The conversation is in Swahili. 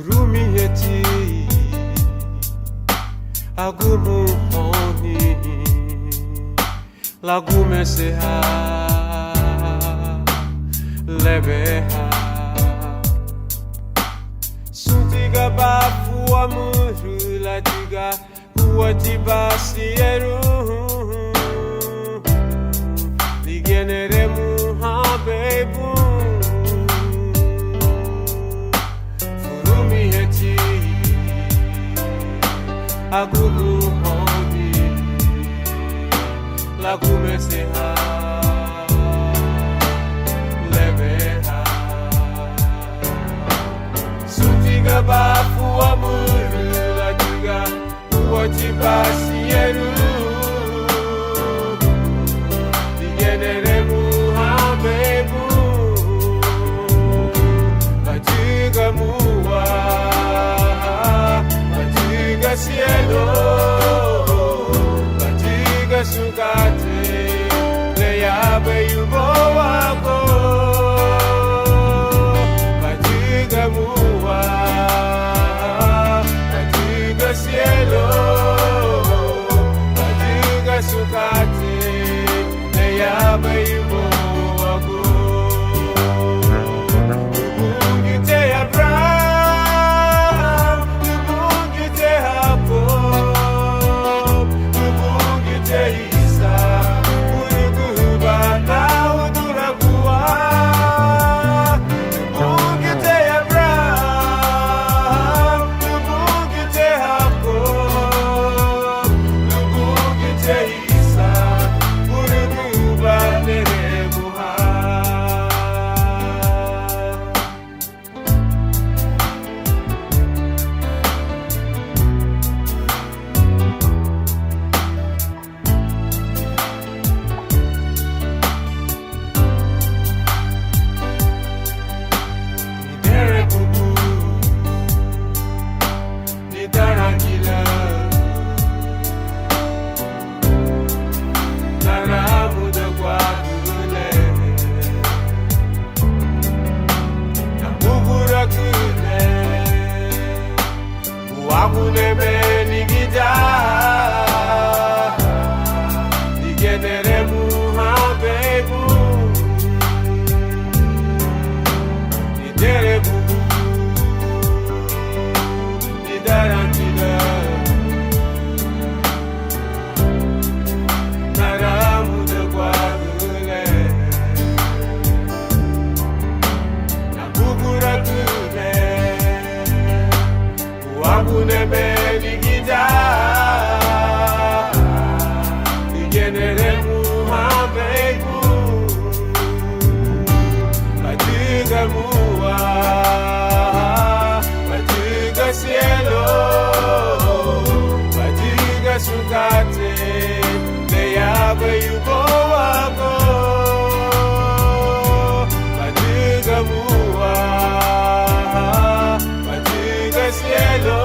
Furumiyeti Agumu honi Lagume seha Lebeha Suntiga bafu amuru latiga Uwatiba sieru Ligenere muhabebu Furumiyeti Agumu honi Lagume seha Lebeha Suntiga bafu amuru latiga Uwatiba sieru Ligenere muhabebu Batiga muwa Batiga cielo Batiga sukate Leyabe yubo wako Batiga muwa Batiga cielo Batiga sukate Leyabe yubo wako Ubungite Abraham Ubungite Jacob Ubungite Isaac Uruguba na uduraguwa Ubungite Abraham Ubungite Jacob Ubungite Isaac Uruguba nerebuha Niderebubu Nidarangila Naramuda guagule Namugura kule Uagune menigida Nigenere muhabebu Niderebubu Nidarangila Naramuda guagule Namugura kule Uagune menigida Nigenere muhabebu Batiga muwa Batiga cielo Batiga sukate Leyabe yubo wako Batiga muwa Batiga cielo